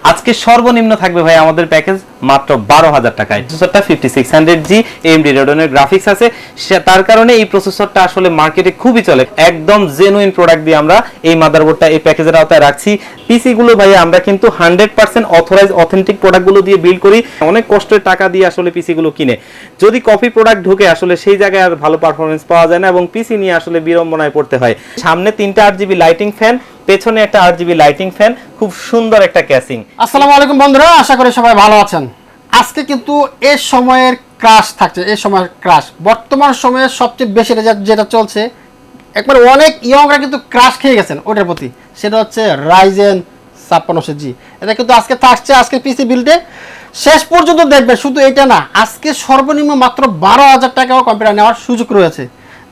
আজকে সর্বনিম্ন থাকবে ভাই আমাদের প্যাকেজ মাত্র 12,000 টাকায়। প্রসেসরটা 5600G AMD Radeon গ্রাফিক্স আছে, তার কারণে এই প্রসেসরটা আসলে মার্কেটে খুবই চলে। একদম জেনুইন প্রোডাক্ট দিয়ে আমরা এই মাদারবোর্ডটা এই প্যাকেজের আওতায় রাখছি। পিসি গুলো ভাই আমরা কিন্তু 100% অথরাইজ অথেন্টিক প্রোডাক্টগুলো দিয়ে বিল্ড করি। অনেক কষ্টের টাকা দিয়ে আসলে পিসি গুলো কিনে যদি কপি প্রোডাক্ট ঢুকে আসলে সেই জায়গায় আর ভালো পারফরমেন্স পাওয়া যায় না এবং পিসি নিয়ে আসলে বিড়ম্বনায় পড়তে হয়। সামনে 3টা 8GB লাইটিং ফ্যান, পেছনে একটা 8GB লাইটিং ফ্যান, খুব সুন্দর একটা ক্যাসিং। আসসালামু আলাইকুম বন্ধুরা, আশা করি সবাই ভালো আছেন। আজকে কিন্তু এই সময়ের ক্রাশ থাকছে, এই সময়ের ক্রাশ বর্তমান সময়ে সবচেয়ে বেশি যেটা চলছে, একবার অনেক ইয়ংরা কিন্তু ক্রাশ খেয়ে গেছেন ওটার প্রতি, সেটা হচ্ছে রাইজেন 5600G। এটা কিন্তু আজকে থাকছে আজকে পিসি বিল্ডে, শেষ পর্যন্ত দেখবেন। শুধু এটা না, আজকে সর্বনিম্ন মাত্র 12,000 টাকাও কম্পিউটার নেওয়ার সুযোগ রয়েছে।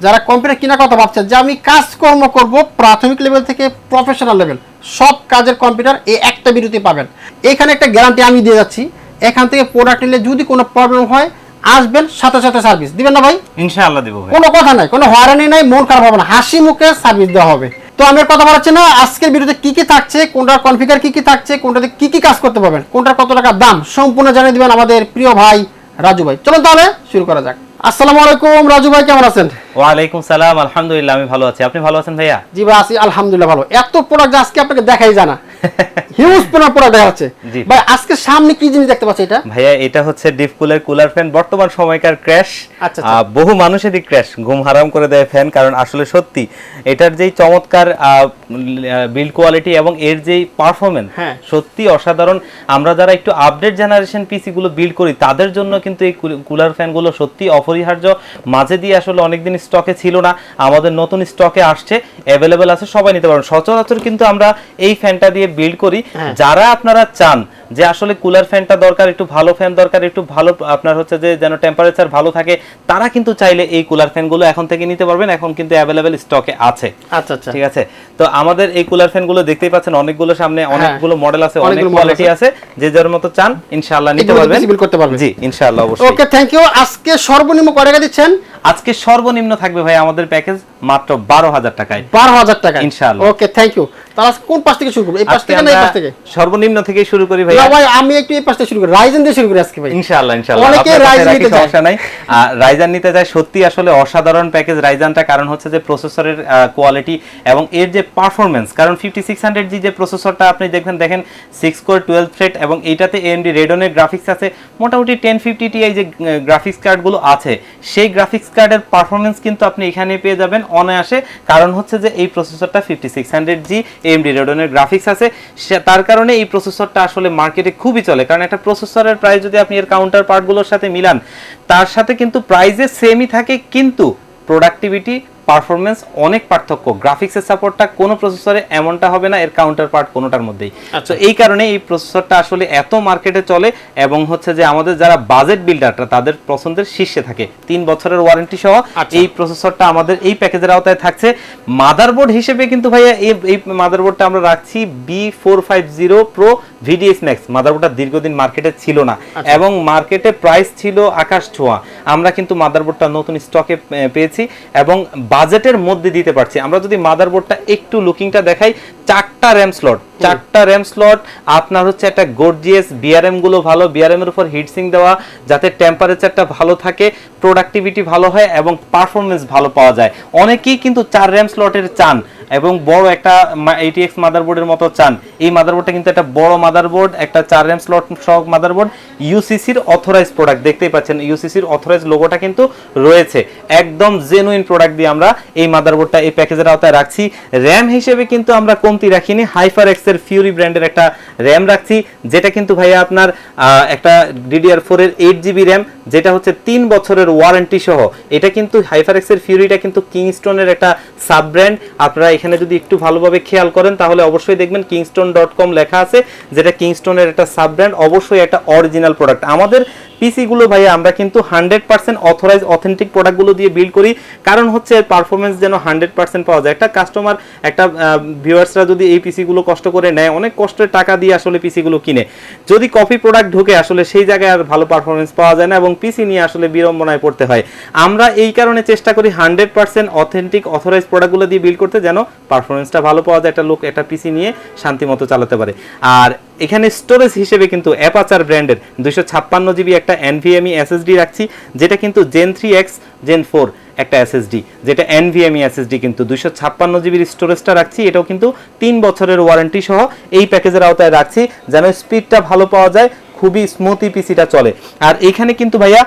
যারা কম্পিউটার কেনার কথা ভাবছেন যে আমি কাজকর্ম করব প্রাথমিক লেভেল থেকে প্রফেশনাল লেভেল, সব কাজের কম্পিউটার এই একটা ভিডিওতে পাবেন। এখানে একটা গ্যারান্টি আমি দিয়ে যাচ্ছি, এখান থেকে প্রোডাক্ট নিলে যদি কোনো প্রবলেম হয় আসবেন, সাথে সাথে সার্ভিস দিবেন না ভাই? ইনশাআল্লাহ দেব ভাই, কোনো কথা নাই, কোনো হয়রানি নাই, মন খারাপ হবে না, হাসি মুখে সার্ভিস দেওয়া হবে। তো আমি কথা বলাচ্ছি না, আজকের ভিডিওতে কি কি থাকছে, কোনটার কনফিগার কি কি থাকছে, কোনটাতে কি কি কাজ করতে পারবেন, কোনটার কত টাকা দাম, সম্পূর্ণ জানিয়ে দিবেন আমাদের প্রিয় ভাই রাজু ভাই। চলুন তাহলে শুরু করা যাক। আসসালামু আলাইকুম রাজু ভাই, কেমন আছেন? ওয়ালাইকুম সালাম, আলহামদুলিল্লাহ আমি ভালো আছি। আপনি ভালো আছেন ভাইয়া? জি ভাই আছি আলহামদুলিল্লাহ ভালো। এত প্রোডাক্ট আজকে আপনাকে দেখাই জানা, হিউজ প্রোডাক্ট দেখা যাচ্ছে ভাই। আজকে সামনে কি জিনিস দেখতে পাচ্ছি এটা? ভাইয়া এটা হচ্ছে ডিপ কুলার ফ্যান, বর্তমান সময়কার ক্র্যাশ। আচ্ছা, বহু মানুষেরই ক্র্যাশ, ঘুম হারাম করে দেয় ফ্যান। কারণ আসলে সত্যি এটার যেই চমৎকার বিল্ড কোয়ালিটি এবং এর যেই পারফরম্যান্স সত্যি অসাধারণ। আমরা যারা একটু আপডেট জেনারেশন পিসি গুলো বিল্ড করি তাদের জন্য কিন্তু এই কুলার ফ্যান গুলো সত্যি অপরিহার্য। মাঝে দিয়ে আসলে অনেকদিন স্টকে ছিল না, আমাদের নতুন স্টকে আসছে, অ্যাভেলেবেল আছে, সবাই নিতে পারবেন। সচরাচর কিন্তু আমরা এই ফ্যানটা দিয়ে বিল্ড করি। যারা আপনারা চান যে আসলে কুলার ফ্যানটা দরকার, একটু ভালো ফ্যান দরকার, একটু ভালো আপনার হচ্ছে যে যেন টেম্পারেচার ভালো থাকে, তারা কিন্তু চাইলে এই কুলার ফ্যানগুলো এখন থেকে নিতে পারবেন। এখন কিন্তু অ্যাভেলেবেল স্টকে আছে। আচ্ছা আচ্ছা, ঠিক আছে। তো আমাদের এই কুলার ফ্যানগুলো দেখতেই পাচ্ছেন, অনেকগুলো সামনে অনেকগুলো মডেল আছে, অনেক কোয়ালিটি আছে। যে যার মতো চান ইনশাআল্লাহ নিতে পারবেন, বিল করতে পারবেন। জি ইনশাআল্লাহ, অবশ্যই। ওকে, থ্যাংক ইউ। আজকে সর্বনিম্ন কত টাকা দিচ্ছেন? আজকে সর্বনিম্ন থাকবে ভাই আমাদের প্যাকেজ মাত্র 12,000 টাকায়। 12,000 টাকা ইনশাআল্লাহ। ওকে, থ্যাংক ইউ। তাহলে কোন পাশ থেকে শুরু করব? এই পাশ থেকে না এই পাশ থেকে? সর্বনিম্ন থেকে শুরু করি ভাই। না ভাই, আমি একটু এই পাশ থেকে শুরু করি, রাইজেন দিয়ে শুরু করি আজকে ভাই। ইনশাআল্লাহ ইনশাআল্লাহ। অনেকে রাইজেন নিতে চায়, সমস্যা নাই। রাইজেন নিতে চায়, সত্যি আসলে অসাধারণ প্যাকেজ রাইজেনটা। কারণ হচ্ছে যে প্রসেসরের কোয়ালিটি এবং এর যে পারফরম্যান্স। কারণ 5600G যে প্রসেসরটা আপনি দেখেন 6 কোর 12 থ্রেড এবং এইটাতে AMD Radeon এর গ্রাফিক্স আছে। মোটামুটি 1050 Ti যে গ্রাফিক্স কার্ডগুলো আছে, সেই গ্রাফিক্স কার্ডের পারফরম্যান্স কিন্তু আপনি এখানে পেয়ে যাবেন অনায়াসে। কারণ হচ্ছে যে এই প্রসেসরটা 5600G AMD Radeon এর গ্রাফিক্স আছে, তার কারণে এই প্রসেসরটা আসলে মার্কেটে খুবই চলে। কারণ একটা প্রসেসরের প্রাইস যদি আপনি এর কাউন্টার পার্টগুলোর সাথে মিলান, তার সাথে কিন্তু প্রাইসে সেমই থাকে, কিন্তু প্রোডাক্টিভিটি পারফরম্যান্স অনেক পার্থক্য। গ্রাফিক্সের সাপোর্টটা কোনো প্রসেসরে এমনটা হবে না, এর কাউন্টার পার্ট কোনোটার মধ্যেই। তো এই কারণে এই প্রসেসরটা আসলে এত মার্কেটে চলে এবং হচ্ছে যে আমাদের যারা বাজেট বিল্ডাররা তাদের পছন্দের শীর্ষে থাকে। 3 বছরের ওয়ারেন্টি সহ এই প্রসেসরটা আমাদের এই প্যাকেজের আওতায় থাকছে। মাদারবোর্ড হিসেবে কিন্তু ভাইয়া এই মাদারবোর্ডটা আমরা রাখছি B450 Pro VDS Max। মাদারবোর্ডটা দীর্ঘদিন মার্কেটে ছিল না এবং মার্কেটে প্রাইস ছিল আকাশ ছোঁয়া। আমরা কিন্তু মাদারবোর্ডটা নতুন স্টকে পেয়েছি এবং বাজেটের মধ্যে দিতে পারছি। আমরা যদি মাদারবোর্ডটা একটু লুকিংটা দেখাই, 4টা র্যাম স্লট, 4টা র্যাম স্লট আপনার হচ্ছে একটা গর্জিয়াস বিআরএম গুলো ভালো, বিআরএম এর উপর হিটসিং দেওয়া, যাতে টেম্পারেচারটা ভালো থাকে, প্রোডাক্টিভিটি ভালো হয় এবং পারফরম্যান্স ভালো পাওয়া যায়। অনেকেই কিন্তু 4 র্যাম স্লটের চান এবং বড় একটা ATX মাদারবোর্ডের মতো চান। এই মাদারবোর্ডটা কিন্তু একটা বড় মাদারবোর্ড, একটা 4 র্যাম স্লট সহ মাদারবোর্ড, ইউসিসির অথরাইজ প্রোডাক্ট। দেখতেই পাচ্ছেন ইউসিসির অথরাইজ লোগোটা কিন্তু রয়েছে। একদম জেনুইন প্রোডাক্ট দিয়ে আমরা এই মাদারবোর্ডটা এই প্যাকেজের আওতায় রাখছি। র্যাম হিসেবে কিন্তু আমরা কমতি রাখিনি, HyperX এর ফিউরি ব্র্যান্ডের একটা র্যাম রাখছি, যেটা কিন্তু ভাইয়া আপনার একটা DDR4 এর 8GB র্যাম, যেটা হচ্ছে 3 বছরের ওয়ারেন্টি সহ। এটা কিন্তু HyperX এর ফিউরিটা কিন্তু কিংস্টনের একটা সাব ব্র্যান্ড। আপনারা এখানে যদি একটু ভালোভাবে খেয়াল করেন তাহলে অবশ্যই দেখবেন kingston.com লেখা আছে, যেটা কিংস্টনের একটা সাব ব্র্যান্ড, অবশ্যই একটা অরিজিনাল প্রোডাক্ট। আমাদের পিসি গুলো ভাইয়া আমরা কিন্তু 100% অথরাইজ অথেন্টিক প্রোডাক্টগুলো দিয়ে বিল্ড করি। কারণ হচ্ছে পারফরম্যান্স যেন 100% পাওয়া যায়। একটা কাস্টমার, একটা ভিউয়ার্সরা যদি এই পিসি গুলো কষ্ট করে নেয়, অনেক কষ্টের টাকা দিয়ে আসলে পিসি গুলো কিনে যদি কপি প্রোডাক্ট ঢুকে আসলে সেই জায়গায় আর ভালো পারফরম্যান্স পাওয়া যায় না এবং পিসি নিয়ে আসলে বিড়ম্বনায় পড়তে হয়। আমরা এই কারণে চেষ্টা করি 100% অথেন্টিক অথরাইজ প্রোডাক্টগুলো দিয়ে বিল্ড করতে, যেন পারফরমেন্সটা ভালো পাওয়া যায়, একটা লোক একটা পিসি নিয়ে শান্তিমতো চালাতে পারে। আর এখানে স্টোরেজ হিসেবে কিন্তু অ্যাপাচার ব্র্যান্ডের 256 জিবি একটা NVMe SSD রাখছি, যেটা কিন্তু Gen 3X Gen 4 একটা SSD, যেটা NVMe SSD কিন্তু 256 জিবির স্টোরেজটা রাখছি। এটাও কিন্তু 3 বছরের ওয়ারেন্টি সহ এই প্যাকেজের আওতায় রাখছি, যেন স্পিডটা ভালো পাওয়া যায়, খুবই স্মুথি পিসিটা চলে। আর এখানে কিন্তু ভাইয়া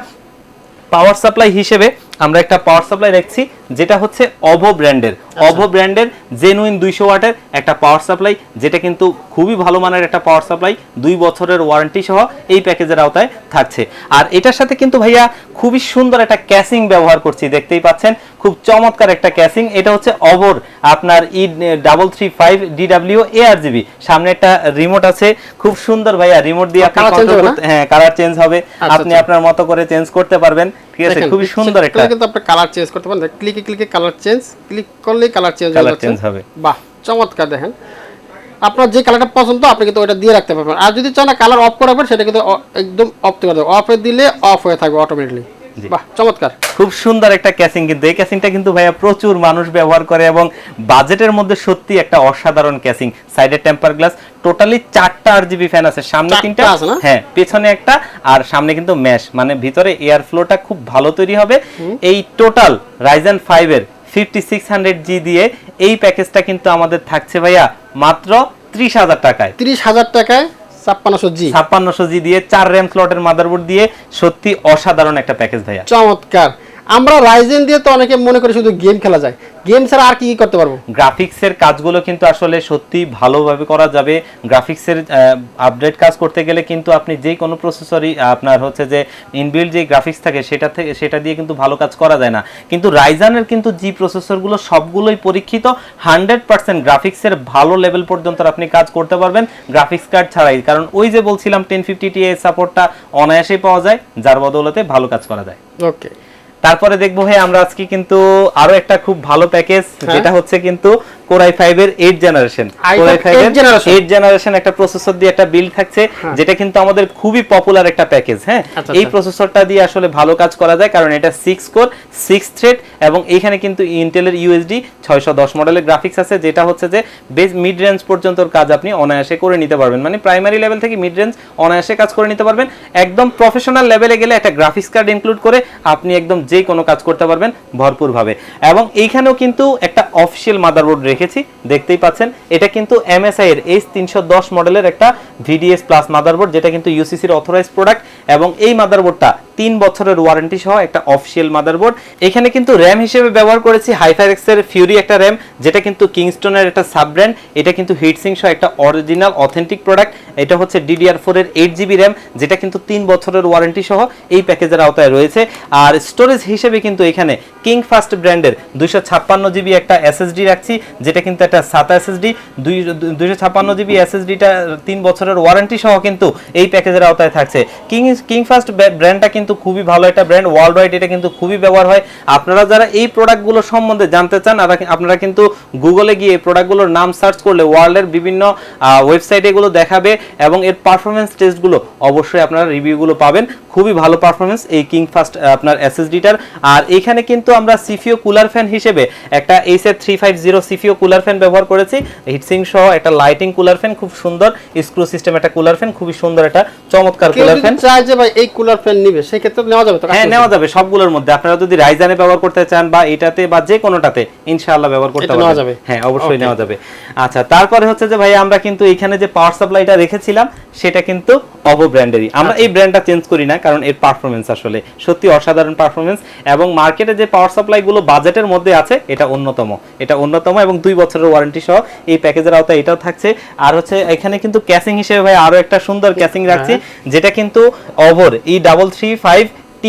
পাওয়ার সাপ্লাই হিসেবে আমরা একটা পাওয়ার সাপ্লাই রাখছি, যেটা হচ্ছে অভো ব্র্যান্ডের, অভো ব্র্যান্ডের জেনুইন 200 ওয়াটের একটা পাওয়ার সাপ্লাই, যেটা কিন্তু খুবই ভালো মানের একটা পাওয়ার সাপ্লাই, 2 বছরের ওয়ারেন্টি সহ এই প্যাকেজের আওতায় থাকছে। আর এটার সাথে কিন্তু ভাইয়া খুবই সুন্দর একটা ক্যাসিং ব্যবহার করছি, দেখতেই পাচ্ছেন খুব চমৎকার একটা ক্যাসিং। এটা হচ্ছে অভোর আপনার E335 DW ARGB, সামনে একটা রিমোট আছে, খুব সুন্দর ভাইয়া, রিমোট দিয়ে আপনি কন্ট্রোল করতে, হ্যাঁ কালার চেঞ্জ হবে, আপনি আপনার মতো করে চেঞ্জ করতে পারবেন, ঠিক আছে, খুবই সুন্দর একটা, কিন্তু আপনি কালার চেঞ্জ করতে পারেন, ক্লিকে কালার চেঞ্জ, ক্লিক করলেই কালার চেঞ্জ হবে। বাহ চমৎকার। দেখেন আপনার যে কালারটা পছন্দ আপনি কিন্তু ওটা দিয়ে রাখতে পারবেন, আর যদি চান না কালার অফ করে রাখবেন সেটা কিন্তু একদম অফ করে দেবেন, অফে দিলে অফ হয়ে থাকবে অটোমেটিকলি। বাহ চমৎকার, খুব সুন্দর একটা ক্যাসিং। কিন্তু এই ক্যাসিংটা কিন্তু ভাইয়া প্রচুর মানুষ ব্যবহার করে এবং বাজেটের মধ্যে সত্যি একটা অসাধারণ ক্যাসিং। সাইডে টেম্পার গ্লাস, টোটালি 4টা RGB ফ্যান আছে, সামনে 3টা, হ্যাঁ পেছনে একটা, আর সামনে কিন্তু ম্যাশ, মানে ভিতরে এয়ার ফ্লোটা খুব ভালো তৈরি হবে। এই টোটাল Ryzen 5 এর 5600G দিয়ে এই প্যাকেজটা কিন্তু আমাদের থাকছে ভাইয়া মাত্র 30,000 টাকায়। 30,000 টাকায় 5600G দিয়ে 4 RAM স্লটের মাদারবোর্ড দিয়ে, সত্যি অসাধারণ একটা প্যাকেজ ভাইয়া, চমৎকার। আমরা রাইজেন দিয়ে তো অনেকে মনে করে শুধু গেম খেলা যায়, গেম ছাড়া আর কি কি করতে পারবো? গ্রাফিক্সের কাজগুলো কিন্তু আসলে সত্যি ভালোভাবে করা যাবে। গ্রাফিক্সের আপডেট কাজ করতে গেলে কিন্তু আপনি যে কোনো প্রসেসরই আপনার হচ্ছে যে ইনবিল্ড যে গ্রাফিক্স থাকে সেটা দিয়ে কিন্তু ভালো কাজ করা যায় না। কিন্তু রাইজানের কিন্তু জি প্রসেসরগুলো সবগুলোই পরীক্ষিত, 100% গ্রাফিক্সের ভালো লেভেল পর্যন্ত আপনি কাজ করতে পারবেন গ্রাফিক্স কার্ড ছাড়াই। কারণ ওই যে বলছিলাম 1050 Ti সাপোর্টটা অনায়াসেই পাওয়া যায়, যার বদৌলতে ভালো কাজ করা যায়। ওকে, তারপরে দেখবো ভাই আমরা আজকে কিন্তু আরো একটা খুব ভালো প্যাকেজ, যেটা হচ্ছে কিন্তু Core i5 এর 8 জেনারেশন, Core i5 এর 8 জেনারেশন একটা প্রসেসর দিয়ে একটা বিল্ড থাকছে, যেটা কিন্তু আমাদের খুবই পপুলার একটা প্যাকেজ। হ্যাঁ, এই প্রসেসরটা দিয়ে আসলে ভালো কাজ করা যায়, কারণ এটা 6 কোর 6 থ্রেড, এবং এইখানে কিন্তু ইন্টেলের USD 610 মডেলের গ্রাফিক্স আছে, যেটা হচ্ছে যে বেস মিড রেঞ্জ পর্যন্ত কাজ আপনি অনায়াসে করে নিতে পারবেন, মানে প্রাইমারি লেভেল থেকে মিড রেঞ্জ অনায়াসে কাজ করে নিতে পারবেন। একদম প্রফেশনাল লেভেলে গেলে একটা গ্রাফিক্স কার্ড ইনক্লুড করে আপনি একদম যে কোনো কাজ করতে পারবেন ভরপুরভাবে। এবং এইখানেও কিন্তু একটা অফিশিয়াল মাদারবোর্ড রেখেছি, দেখতেই পাচ্ছেন, এটা কিন্তু MSI এর H310 মডেলের একটা VDS প্লাস মাদারবোর্ড, যেটা কিন্তু UCC এর অথরাইজ প্রোডাক্ট, এবং এই মাদারবোর্ডটা 3 বছরের ওয়ারেন্টি সহ একটা অফিশিয়াল মাদারবোর্ড। এখানে কিন্তু র্যাম হিসেবে ব্যবহার করেছি HyperX এর Fury একটা র্যাম, যেটা কিন্তু কিংস্টনের একটা সাব ব্র্যান্ড, এটা কিন্তু হিটসিং সহ একটা অরিজিনাল অথেন্টিক প্রোডাক্ট। এটা হচ্ছে DDR4 এর 8GB র্যাম, যেটা কিন্তু 3 বছরের ওয়ারেন্টি সহ এই প্যাকেজের আওতায় রয়েছে। আর স্টোরেজ হিসেবে কিন্তু এখানে কিংফাস্ট ব্র্যান্ডের 256GB একটা SSD রাখছি, যেটা কিন্তু একটা SATA SSD, 256GB SSDটা 3 বছরের ওয়ারেন্টি সহ কিন্তু এই প্যাকেজের আওতায় থাকছে। কিংফাস্ট ব্র্যান্ডটা কিন্তু খুবই ভালো একটা ব্র্যান্ড, ওয়ার্ল্ড ওয়াইড এটা কিন্তু খুবই ব্যবহার হয়। আপনারা যারা এই প্রোডাক্টগুলো সম্বন্ধে জানতে চান, আপনারা কিন্তু গুগলে গিয়ে এই প্রোডাক্টগুলোর নাম সার্চ করলে ওয়ার্ল্ডের বিভিন্ন ওয়েবসাইটে এগুলো দেখাবে, এবং এর পারফরমেন্স টেস্টগুলো অবশ্যই আপনারা রিভিউগুলো পাবেন। খুবই ভালো পারফরমেন্স এই কিংফাস্ট আপনার SSDটার। আর এখানে কিন্তু আমরা সিপিইউ কুলার ফ্যান হিসেবে একটা Acer350 সিপিইউ কুলার ফ্যান ব্যবহার করেছি, হিটসিং সহ একটা লাইটিং কুলার ফ্যান, খুব সুন্দর স্ক্রু সিস্টেম একটা কুলার ফ্যান, খুবই সুন্দর একটা চমৎকার কুলার ফ্যান। চাই যে ভাই এই কুলার ফ্যান নিবে, সেই ক্ষেত্রে নেওয়া যাবে তো? হ্যাঁ, নেওয়া যাবে সবগুলোর মধ্যে। আপনারা যদি রাইজানে ব্যবহার করতে চান বা এটাতে বা যে কোনোটাতে ইনশাআল্লাহ ব্যবহার করতে পারবেন। হ্যাঁ, অবশ্যই নেওয়া যাবে। আচ্ছা, তারপরে হচ্ছে যে ভাই আমরা কিন্তু এখানে যে পাওয়ার সাপ্লাইটা রেখেছিলাম সেটা কিন্তু অভো ব্র্যান্ডেরই। আমরা এই ব্র্যান্ডটা চেঞ্জ করি না, কারণ এর পারফরমেন্স আসলে সত্যি অসাধারণ পারফরমেন্স, এবং মার্কেটে যে পাওয়ার সাপ্লাইগুলো বাজেটের মধ্যে আছে এটা অন্যতম, এবং 2 বছরের ওয়ারেন্টি সহ এই প্যাকেজের আওতায় এটাও থাকছে। আর হচ্ছে এখানে কিন্তু ক্যাসিং হিসেবে ভাই আরো একটা সুন্দর ক্যাসিং রাখছি, যেটা কিন্তু অভোর E335T,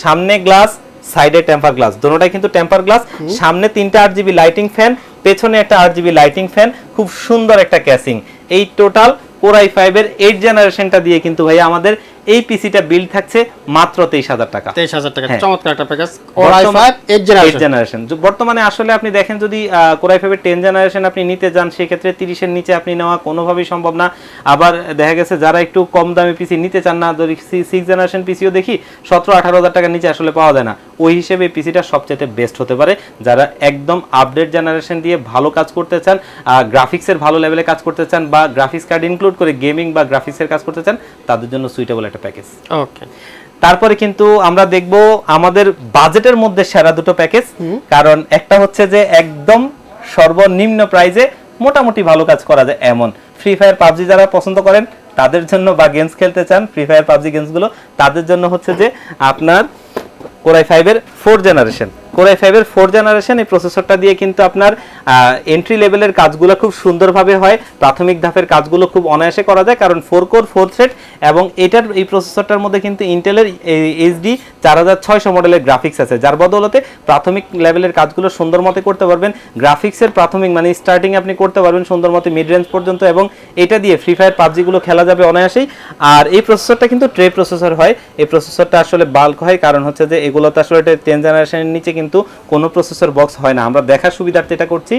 সামনে গ্লাস সাইডে টেম্পার গ্লাস, দুটোটাই কিন্তু টেম্পার গ্লাস, সামনে 3টা RGB লাইটিং ফ্যান, পেছনে একটা RGB লাইটিং ফ্যান, খুব সুন্দর একটা ক্যাসিং। এই টোটাল Core i5 এর 8 জেনারেশনটা দিয়ে কিন্তু ভাই আমাদের এই পিসিটা বিল্ড থাকছে মাত্র 23000 টাকা। 23000 টাকা, হ্যাঁ। চমৎকার একটা প্যাকেজ। Core i5 8 জেনারেশন বর্তমানে আসলে আপনি দেখেন যদি Core i5 এর 10 জেনারেশন আপনি নিতে যান সেই ক্ষেত্রে 30 এর নিচে আপনি নেওয়া কোনোভাবেই সম্ভব না। আবার দেখা গেছে যারা একটু কম দামি পিসি নিতে চান না, 6 জেনারেশন পিসিও দেখি 17-18000 টাকা নিচে আসলে পাওয়া যায় না। ওই হিসেবে এই পিসিটা সবচেয়ে বেস্ট হতে পারে যারা একদম আপডেট জেনারেশন দিয়ে ভালো কাজ করতে চান, গ্রাফিক্সের ভালো লেভেলে কাজ করতে চান বা গ্রাফিক্স কার্ড ইনক্লুড করে গেমিং বা গ্রাফিক্সের কাজ করতে চান, তাদের জন্য সুইটেবল একটা প্যাকেজ। ওকে, তারপরে কিন্তু আমরা দেখব আমাদের বাজেটের মধ্যে সেরা দুটো প্যাকেজ, কারণ একটা হচ্ছে যে একদম সর্বনিম্ন প্রাইসে মোটামুটি ভালো কাজ করা যায় এমন ফ্রি ফায়ার পাবজি যারা পছন্দ করেন তাদের জন্য, বা গেমস খেলতে চান ফ্রি ফায়ার পাবজি গেমসগুলো, তাদের জন্য হচ্ছে যে আপনার Core i5 এর 4 জেনারেশন। Core i5 এর 4 জেনারেশন এই প্রসেসরটা দিয়ে কিন্তু আপনার এন্ট্রি লেভেলের কাজগুলো খুব সুন্দরভাবে হয়, প্রাথমিক ধাপের কাজগুলো খুব অনায়াসে করা যায়, কারণ 4 কোর 4 থ্রেড এবং এটার এই প্রসেসরটার মধ্যে কিন্তু ইন্টেলের HD 4600 মডেলের গ্রাফিক্স আছে, যার বদৌলতে প্রাথমিক লেভেলের কাজগুলো সুন্দর মতো করতে পারবেন। গ্রাফিক্সের প্রাথমিক মানে স্টার্টিং আপনি করতে পারবেন সুন্দর মতো মিড রেঞ্জ পর্যন্ত, এবং এটা দিয়ে ফ্রি ফায়ার পাবজিগুলো খেলা যাবে অনায়াসেই। আর এই প্রসেসরটা কিন্তু ট্রে প্রসেসর হয়, এই প্রসেসরটা আসলে বাল্ক হয়, কারণ হচ্ছে যে এগুলোতে আসলে 10 জেনারেশনের নিচে কিন্তু কোনো প্রসেসর বক্স হয় না, আমরা দেখার সুবিধার্থে এটা করছি।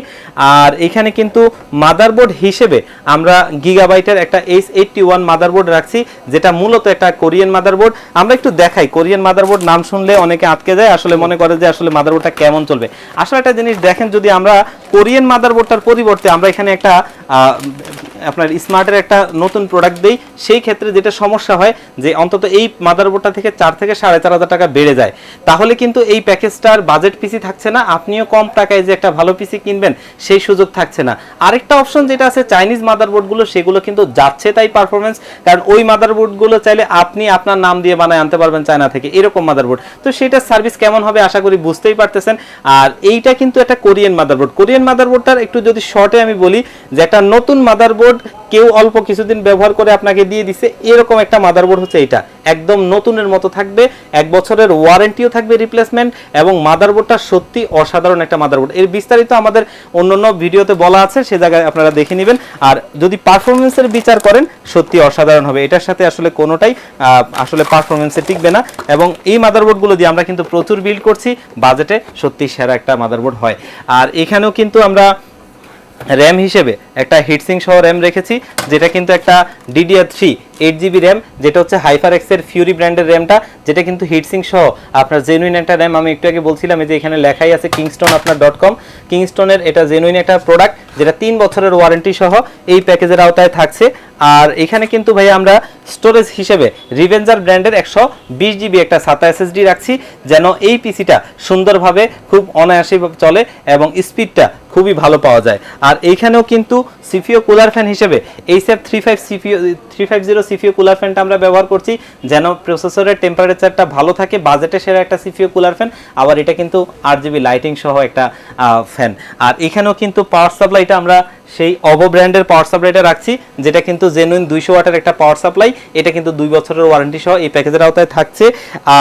আর এখানে কিন্তু মাদারবোর্ড হিসেবে আমরা গিগাবাইটের একটা H81 মাদারবোর্ড রাখছি, যেটা মূলত একটা কোরিয়ান মাদারবোর্ড। আমরা একটু দেখাই, কোরিয়ান মাদারবোর্ড নাম শুনলে অনেকে আটকে যায়, আসলে মনে করে যে আসলে মাদারবোর্ডটা কেমন চলবে। আসলে একটা জিনিস দেখেন, যদি আমরা কোরিয়ান মাদারবোর্ডটার পরিবর্তে আমরা এখানে একটা আপনার স্মার্টের একটা নতুন প্রোডাক্ট দেই, সেই ক্ষেত্রে যেটা সমস্যা হয় যে অন্তত এই মাদারবোর্ডটা থেকে 4 থেকে 4500 টাকা বেড়ে যায়, তাহলে কিন্তু এই প্যাকেজটার বাজেট পিসি থাকছে না, আপনিও কম টাকায় যে একটা ভালো পিসি কিনবেন সেই সুযোগ থাকছে না। আরেকটা অপশন যেটা আছে চাইনিজ মাদারবোর্ডগুলো, সেগুলো কিন্তু যাচ্ছে তাই পারফরমেন্স, কারণ ওই মাদারবোর্ডগুলো চাইলে আপনি আপনার নাম দিয়ে বানায় আনতে পারবেন চায়না থেকে, এরকম মাদারবোর্ড। তো সেটার সার্ভিস কেমন হবে আশা করি বুঝতেই পারতেছেন। আর এইটা কিন্তু একটা কোরিয়ান মাদারবোর্ড। কোরিয়ান মাদারবোর্ডটার একটু যদি শর্টে আমি বলি যে একটা নতুন মাদারবোর্ড কেউ অল্প কিছুদিন ব্যবহার করে আপনাকে দিয়ে দিছে, এরকম একটা মাদারবোর্ড হচ্ছে এটা, একদম নতুনের মতো থাকবে, 1 বছরের ওয়ারেন্টিও থাকবে রিপ্লেসমেন্ট, এবং মাদারবোর্ডটা সত্যি অসাধারণ একটা মাদারবোর্ড। এর বিস্তারিত আমাদের অন্যান্য ভিডিওতে বলা আছে, সে জায়গায় আপনারা দেখে নেবেন। আর যদি পারফরমেন্সের বিচার করেন সত্যি অসাধারণ হবে, এটার সাথে আসলে কোনোটাই আসলে পারফরমেন্সে টিকবে না। এবং এই মাদারবোর্ডগুলো দিয়ে আমরা কিন্তু প্রচুর বিল্ড করছি, বাজেটে সত্যি সেরা একটা মাদারবোর্ড হয়। আর এখানেও কিন্তু আমরা র্যাম হিসেবে একটা হিটসিং সহ র্যাম রেখেছি, যেটা কিন্তু একটা DDR3 8GB র্যাম, যেটা হচ্ছে HyperX এর ফিউরি ব্র্যান্ডের র্যামটা, যেটা কিন্তু হিটসিং সহ আপনার জেনুইন একটা র্যাম। আমি একটু আগে বলছিলাম যে এখানে লেখাই আছে কিংস্টোন আপনার .com, কিংস্টোনের এটা জেনুইন একটা প্রোডাক্ট, যেটা 3 বছরের ওয়ারেন্টি সহ এই প্যাকেজের আওতায় থাকছে। আর এখানে কিন্তু ভাই আমরা স্টোরেজ হিসেবে রিভেঞ্জার ব্র্যান্ডের 120GB একটা SATA SSD রাখছি, যেন এই পিসিটা সুন্দরভাবে খুব অনায়াসে চলে এবং স্পিডটা খুবই ভালো পাওয়া যায়। আর এইখানেও কিন্তু সিপিইউ কুলার ফ্যান হিসেবে এইচএফ 350 সিপিইউ কুলার ফ্যানটা আমরা ব্যবহার করছি, যেন প্রসেসরের টেম্পারেচারটা ভালো থাকে, বাজেটে সেরা একটা সিপিইউ কুলার ফ্যান। আবার এটা কিন্তু 8GB লাইটিং সহ একটা ফ্যান। আর এখানেও কিন্তু পাওয়ার সাপ্লাইটা আমরা সেই অভো ব্র্যান্ডের পাওয়ার সাপ্লাইটা রাখছি, যেটা কিন্তু জেনুইন 200 ওয়াটের একটা পাওয়ার সাপ্লাই, এটা কিন্তু 2 বছরের ওয়ারেন্টি সহ এই প্যাকেজের আওতায় থাকছে।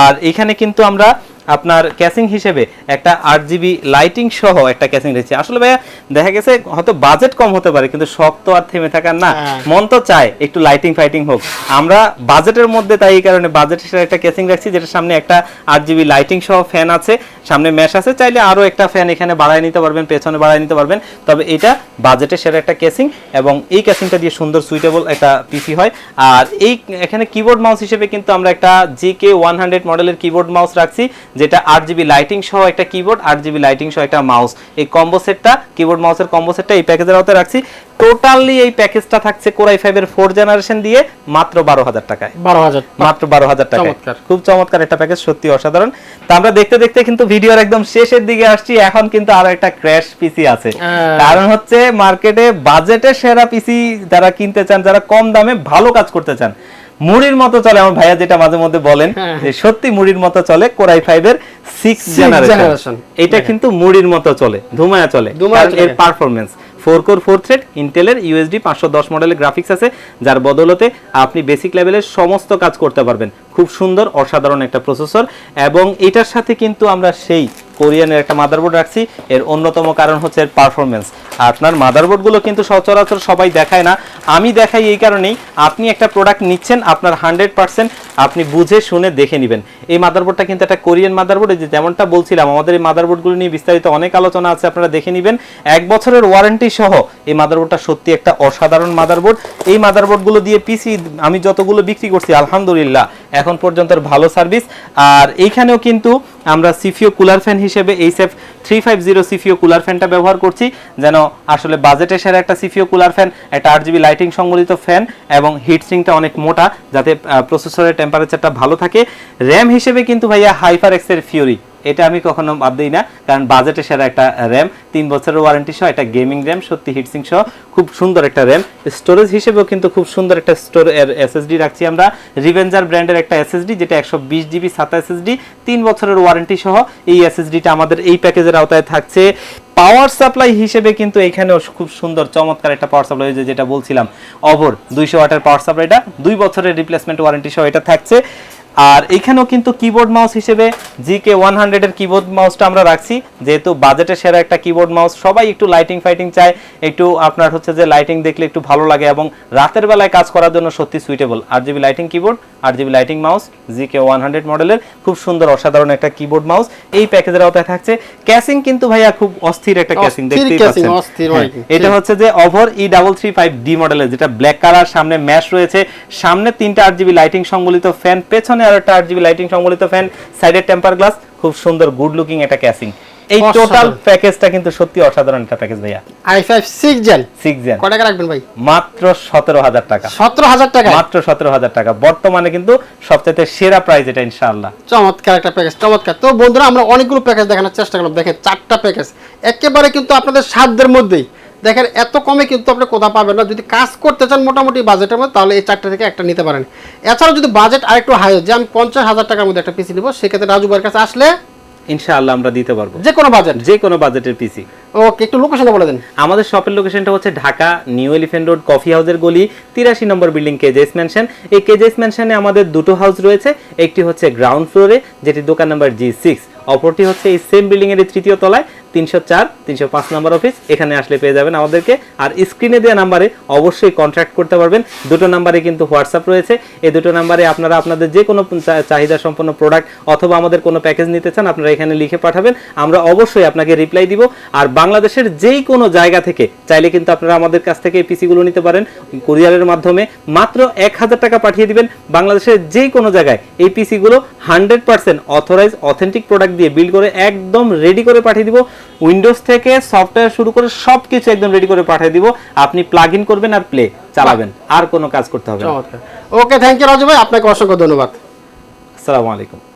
আর এখানে কিন্তু আমরা আপনার ক্যাসিং হিসেবে একটা 8GB লাইটিং সহ একটা ক্যাসিং রয়েছে। আসলে ভাইয়া দেখা গেছে হয়তো বাজেট কম হতে পারে, কিন্তু শখ তো আর থেমে থাকার না, মন তো চায় একটু লাইটিং ফাইটিং হোক। আমরা বাজেটের মধ্যে তাই এই কারণে বাজেটের একটা ক্যাসিং রাখছি, যেটা সামনে একটা 8GB লাইটিং সহ ফ্যান আছে, সামনে ম্যাশ আছে, চাইলে আরো একটা ফ্যান এখানে বাড়ায় নিতে পারবেন, পেছনে বাড়ায় নিতে পারবেন, তবে এটা বাজেটে সেরা একটা ক্যাসিং, এবং এই ক্যাসিংটা দিয়ে সুন্দর সুইটেবল একটা পিসি হয়। আর এই এখানে কিবোর্ড মাউস হিসেবে কিন্তু আমরা একটা GK100 মডেলের কিবোর্ড মাউস রাখছি, যেটা 8GB লাইটিং সহ একটা কিবোর্ড, 8GB লাইটিং সহ একটা মাউস, এই কম্বো সেটটা কিবোর্ড মাউসের কম্বো সেটটা এই প্যাকেজের আওতায় রাখছি। টোটালি এই প্যাকেজটা থাকছে Core i5 এর 4 জেনারেশন দিয়ে মাত্র 12000 টাকায়, 12000 মাত্র 12000 টাকায়। খুব চমৎকার একটা প্যাকেজ, সত্যি অসাধারণ। তো আমরা দেখতে দেখতে কিন্তু ভিডিওর একদম শেষের দিকে আসছি, এখন কিন্তু আরো একটা ক্র্যাশ পিসি আছে, কারণ হচ্ছে মার্কেটে বাজেটে সেরা পিসি যারা কিনতে চান, যারা কম দামে ভালো কাজ করতে চান, মুড়ির মতো চলে, আমার ভাইয়া যেটা মাঝে মধ্যে বলেন যে সত্যি মুড়ির মতো চলে Core i5 এর 6 জেনারেশন। এটা কিন্তু মুড়ির মতো চলে, ধুমায়া চলে, কারণ এর পারফরম্যান্স 4 কোর 4 থ্রেড ইন্টেলের USD 510 মডেলের গ্রাফিক্স আছে, যার বদৌলতে আপনি বেসিক লেভেলের সমস্ত কাজ করতে পারবেন। খুব সুন্দর অসাধারণ একটা প্রসেসর, এবং এটার সাথে কিন্তু আমরা সেই কোরিয়ানের একটা মাদারবোর্ড রাখছি। এর অন্যতম কারণ হচ্ছে এর পারফরমেন্স। আপনার মাদারবোর্ডগুলো কিন্তু সচরাচর সবাই দেখায় না, আমি দেখাই এই কারণেই, আপনি একটা প্রোডাক্ট নিচ্ছেন, আপনার 100% আপনি বুঝে শুনে দেখে নেবেন। এই মাদারবোর্ডটা কিন্তু একটা কোরিয়ান মাদারবোর্ড, যে যেমনটা বলছিলাম আমাদের এই মাদারবোর্ডগুলো নিয়ে বিস্তারিত অনেক আলোচনা আছে, আপনারা দেখে নেবেন। 1 বছরের ওয়ারেন্টি সহ এই মাদারবোর্ডটা সত্যি একটা অসাধারণ মাদারবোর্ড। এই মাদারবোর্ডগুলো দিয়ে পিসি আমি যতগুলো বিক্রি করছি আলহামদুলিল্লাহ এখন পর্যন্ত ভালো সার্ভিস। আর এইখানেও কিন্তু আমরা সিফিও কুলার ফ্যান হিসেবে এইচএফ 350 সিফিও কুলার ফ্যানটা ব্যবহার করছি, যেন আসলে বাজেটে সেরা একটা সিফিও কুলার ফ্যান, একটা 8GB লাইটিং সংবলিত ফ্যান এবং হিট সিঙ্কটা অনেক মোটা, যাতে প্রসেসরের টেম্পারেচারটা ভালো থাকে। র্যাম হিসেবে কিন্তু ভাইয়া হাইপার এক্সের ফিউরি, এটা আমি কখনো বাদ দিই না, কারণ বাজেটে সেরা একটা র্যাম, 3 বছরের ওয়ারেন্টি সহ একটা গেমিং র্যাম, সত্যি হিটসিং সহ খুব সুন্দর একটা র্যাম। স্টোরেজ হিসেবেও কিন্তু খুব সুন্দর একটা এসএসডি রাখছি আমরা, রিভেঞ্জার ব্র্যান্ডের একটা এসএসডি, যেটা 120GB SATA এসএসডি, 3 বছরের ওয়ারেন্টি সহ এই এসএসডিটা আমাদের এই প্যাকেজের আওতায় থাকছে। পাওয়ার সাপ্লাই হিসেবে কিন্তু এখানেও খুব সুন্দর চমৎকার একটা পাওয়ার সাপ্লাই, যেটা বলছিলাম ওভর 200 ওয়াটের পাওয়ার সাপ্লাইটা, 2 বছরের রিপ্লেসমেন্ট ওয়ারেন্টি সহ এটা থাকছে। আর এখানেও কিন্তু কিবোর্ড মাউস হিসেবে GK100 এর কিবোর্ড মাউসটা আমরা রাখছি, যেহেতু বাজেটে সেরা একটা কিবোর্ড মাউস, সবাই একটু লাইটিং ফাইটিং চায়, একটু আপনার হচ্ছে যে লাইটিং দেখলে একটু ভালো লাগে এবং রাতের বেলায় কাজ করার জন্য সত্যি suitable. 8GB lighting keyboard, 8GB lighting mouse, GK100 মডেলের খুব সুন্দর অসাধারণ একটা কিবোর্ড মাউস এই প্যাকেজের আওতায় থাকছে। ক্যাসিং কিন্তু ভাইয়া খুব অস্থির একটা ক্যাসিং, দেখতেই পাচ্ছেন। এটা হচ্ছে যে ওভার E335D মডেলের, যেটা ব্ল্যাক কালার, সামনে ম্যাশ রয়েছে, সামনে 3টা 8GB লাইটিং সংবলিত ফ্যান, পেছনে আর একটা 8GB লাইটিং সংবলিত ফ্যান, সাইডে টেম্পার গ্লাস, খুব সুন্দর গুড লুকিং একটা ক্যাসিং। এই টোটাল প্যাকেজটা কিন্তু সত্যি অসাধারণ একটা প্যাকেজ ভাইয়া। i5 6 জেন কত টাকা রাখবেন ভাই? মাত্র 17000 টাকা। 17000 টাকা, মাত্র 17000 টাকা, বর্তমানে কিন্তু সবচেয়ে সেরা প্রাইস এটা ইনশাআল্লাহ। চমৎকার একটা প্যাকেজ, চমৎকার। তো বন্ধুরা আমরা অনেকগুলো প্যাকেজ দেখানোর চেষ্টা করলাম, দেখেন 4টা প্যাকেজ একেবারে কিন্তু আপনাদের সাধ্যের মধ্যেই, দেখেন এত কমে কিন্তু আপনি কোথাও পাবেন না। যদি কাজ করতে চান মোটামুটি বাজেটের মধ্যে, তাহলে এই 4টা থেকে একটা নিতে পারেন। এছাড়াও যদি বাজেট আরেকটু হাই, যে আমি 50000 টাকার মধ্যে একটা পিসি নিব, সেক্ষেত্রে রাজু ভাইয়ের কাছে আসলে ইনশাআল্লাহ আমরা দিতে পারবো যে কোনো বাজেটের পিসি। ওকে, একটু লোকেশনটা বলে দেন। আমাদের শপের লোকেশনটা হচ্ছে Dhaka new elephant road, coffee হাউসের গলি, 83 নম্বর বিল্ডিং, কেজেস ম্যানশন। এই কেজেস ম্যানশনে আমাদের দুটো হাউস রয়েছে, একটি হচ্ছে গ্রাউন্ড ফ্লোরে, যেটি দোকান নাম্বার G6, অপরটি হচ্ছে এই সেম বিল্ডিং এর 3য় তলায় 304 305 নম্বর অফিস। এখানে আসলে পেয়ে যাবেন আমাদেরকে। আর স্ক্রিনে দেওয়া নাম্বারে অবশ্যই কন্ট্যাক্ট করতে পারবেন। দুটো নাম্বারে কিন্তু হোয়াটসঅ্যাপ রয়েছে, এই দুটো নাম্বারে আপনারা আপনাদের যে কোনো চাহিদা সম্পন্ন প্রোডাক্ট অথবা আমাদের কোনো প্যাকেজ নিতে চান, আপনারা এখানে লিখে পাঠাবেন, আমরা অবশ্যই আপনাকে রিপ্লাই দিব। আর বাংলাদেশের যেই কোনো জায়গা থেকে চাইলে কিন্তু আপনারা আমাদের কাছ থেকে এই পিসিগুলো নিতে পারেন কুরিয়ারের মাধ্যমে। মাত্র 1000 টাকা পাঠিয়ে দিবেন, বাংলাদেশের যেই কোনো জায়গায় এই পিসিগুলো 100% অথরাইজ অথেন্টিক প্রোডাক্ট দিয়ে বিল্ড করে একদম রেডি করে পাঠিয়ে দিব। উইন্ডোজ থেকে সফটওয়্যার শুরু করে সবকিছু একদম রেডি করে পাঠিয়ে দিব, আপনি প্লাগ ইন করবেন আর প্লে চালাবেন, আর কোনো কাজ করতে হবে না। ওকে, থ্যাংক ইউ রাজু ভাই, আপনাকে অসংখ্য ধন্যবাদ। আসসালামু আলাইকুম।